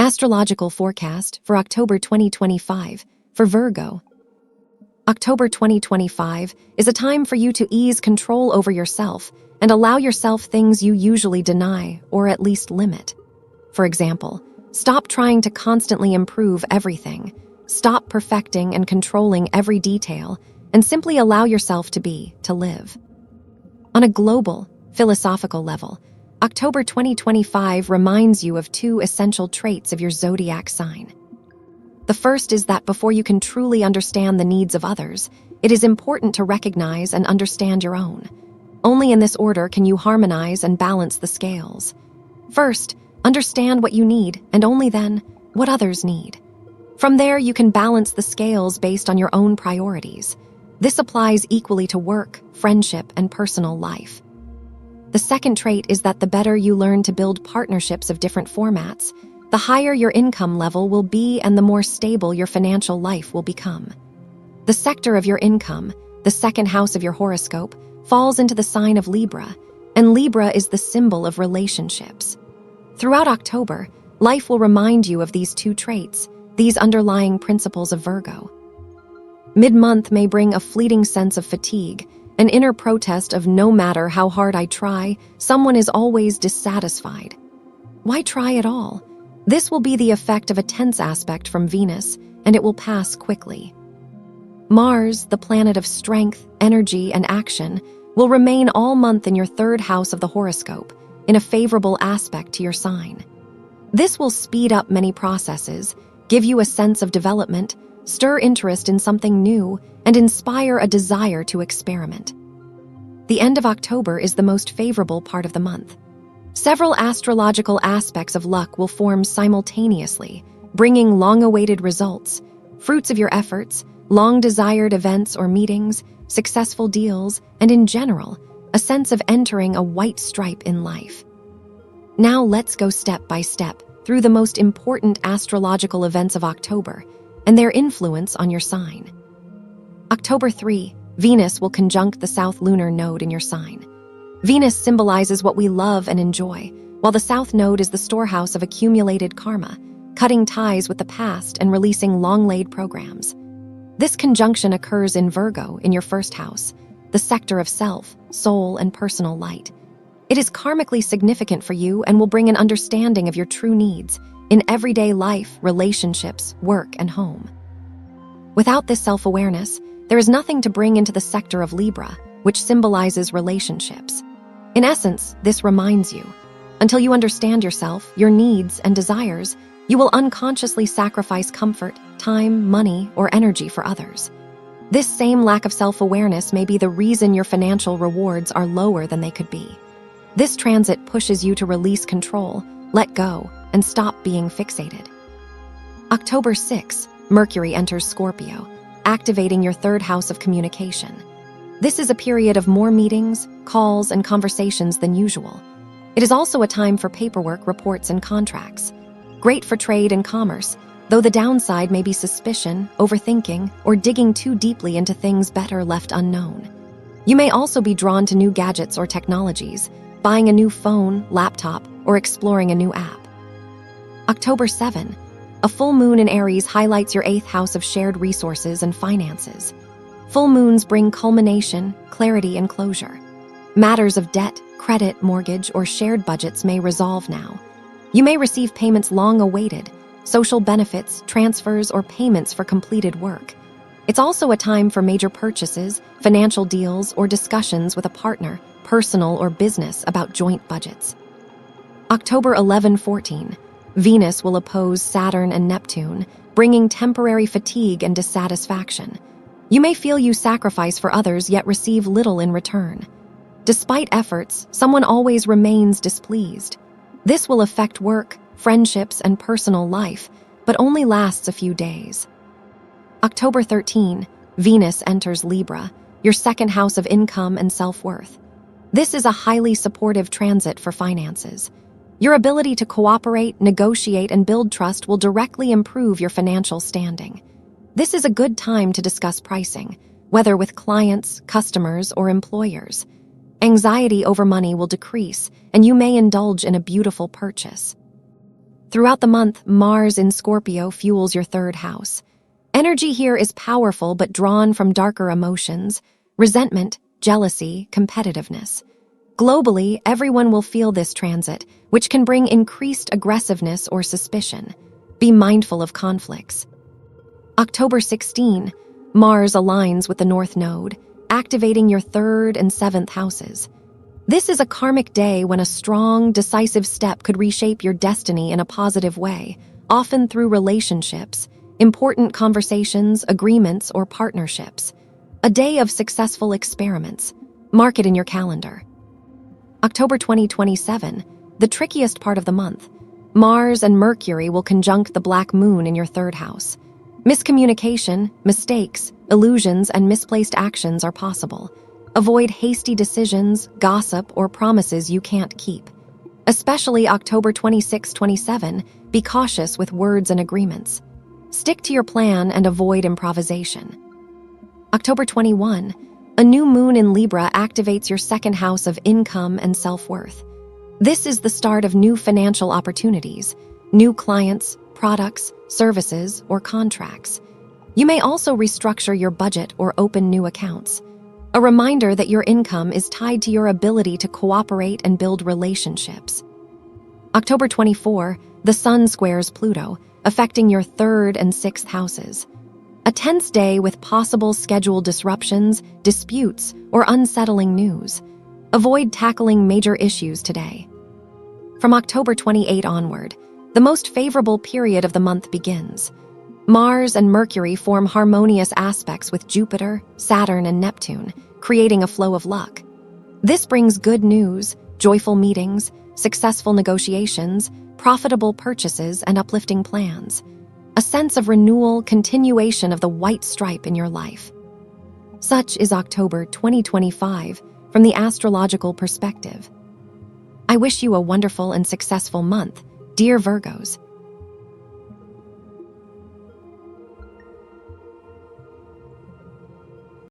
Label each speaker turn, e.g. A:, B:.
A: Astrological forecast for October 2025 for Virgo. October 2025 is a time for you to ease control over yourself and allow yourself things you usually deny or at least limit. For example, stop trying to constantly improve everything, stop perfecting and controlling every detail, and simply allow yourself to be, to live. On a global, philosophical level, October 2025 reminds you of two essential traits of your zodiac sign. The first is that before you can truly understand the needs of others, it is important to recognize and understand your own. Only in this order can you harmonize and balance the scales. First, understand what you need, and only then, what others need. From there, you can balance the scales based on your own priorities. This applies equally to work, friendship, and personal life. The second trait is that the better you learn to build partnerships of different formats, the higher your income level will be and the more stable your financial life will become. The sector of your income, the second house of your horoscope, falls into the sign of Libra, and Libra is the symbol of relationships. Throughout October, life will remind you of these two traits, these underlying principles of Virgo. Mid-month may bring a fleeting sense of fatigue, an inner protest of no matter how hard I try, someone is always dissatisfied. Why try at all? This will be the effect of a tense aspect from Venus, and it will pass quickly. Mars, the planet of strength, energy, and action, will remain all month in your third house of the horoscope, in a favorable aspect to your sign. This will speed up many processes, give you a sense of development, stir interest in something new, and inspire a desire to experiment. The end of October is the most favorable part of the month. Several astrological aspects of luck will form simultaneously, bringing long-awaited results, fruits of your efforts, long-desired events or meetings, successful deals, and in general, a sense of entering a white stripe in life. Now let's go step by step through the most important astrological events of October and their influence on your sign. October 3, Venus will conjunct the South Lunar node in your sign. Venus symbolizes what we love and enjoy, while the South Node is the storehouse of accumulated karma, cutting ties with the past and releasing long-laid programs. This conjunction occurs in Virgo, in your first house, the sector of self, soul, and personal light. It is karmically significant for you and will bring an understanding of your true needs in everyday life, relationships, work, and home. Without this self-awareness, there is nothing to bring into the sector of Libra, which symbolizes relationships. In essence, this reminds you, until you understand yourself, your needs, and desires, you will unconsciously sacrifice comfort, time, money, or energy for others. This same lack of self-awareness may be the reason your financial rewards are lower than they could be. This transit pushes you to release control, let go, and stop being fixated. October 6, Mercury enters Scorpio, activating your third house of communication. This is a period of more meetings, calls, and conversations than usual. It is also a time for paperwork, reports, and contracts. Great for trade and commerce, though the downside may be suspicion, overthinking, or digging too deeply into things better left unknown. You may also be drawn to new gadgets or technologies, buying a new phone, laptop, or exploring a new app. October 7, a full moon in Aries highlights your 8th house of shared resources and finances. Full moons bring culmination, clarity, and closure. Matters of debt, credit, mortgage, or shared budgets may resolve now. You may receive payments long awaited, social benefits, transfers, or payments for completed work. It's also a time for major purchases, financial deals, or discussions with a partner, personal or business, about joint budgets. October 11-14, Venus will oppose Saturn and Neptune, bringing temporary fatigue and dissatisfaction. You may feel you sacrifice for others yet receive little in return. Despite efforts, someone always remains displeased. This will affect work, friendships, and personal life, but only lasts a few days. October 13, Venus enters Libra, your second house of income and self-worth. This is a highly supportive transit for finances. Your ability to cooperate, negotiate, and build trust will directly improve your financial standing. This is a good time to discuss pricing, whether with clients, customers, or employers. Anxiety over money will decrease, and you may indulge in a beautiful purchase. Throughout the month, Mars in Scorpio fuels your third house. Energy here is powerful but drawn from darker emotions, resentment, jealousy, competitiveness. Globally, everyone will feel this transit, which can bring increased aggressiveness or suspicion. Be mindful of conflicts. October 16, Mars aligns with the North Node, activating your third and seventh houses. This is a karmic day when a strong, decisive step could reshape your destiny in a positive way, often through relationships, important conversations, agreements, or partnerships. A day of successful experiments. Mark it in your calendar. October 2027, the trickiest part of the month. Mars and Mercury will conjunct the black moon in your third house. Miscommunication, mistakes, illusions, and misplaced actions are possible. Avoid hasty decisions, gossip, or promises you can't keep. Especially October 26-27, be cautious with words and agreements. Stick to your plan and avoid improvisation. October 21, a new moon in Libra activates your second house of income and self-worth. This is the start of new financial opportunities, new clients, products, services, or contracts. You may also restructure your budget or open new accounts. A reminder that your income is tied to your ability to cooperate and build relationships. October 24, the Sun squares Pluto, affecting your third and sixth houses. A tense day with possible schedule disruptions, disputes, or unsettling news. Avoid tackling major issues today. From October 28 onward, the most favorable period of the month begins. Mars and Mercury form harmonious aspects with Jupiter, Saturn, and Neptune, creating a flow of luck. This brings good news, joyful meetings, successful negotiations, profitable purchases, and uplifting plans. A sense of renewal, continuation of the white stripe in your life. Such is October 2025 from the astrological perspective. I wish you a wonderful and successful month, dear Virgos.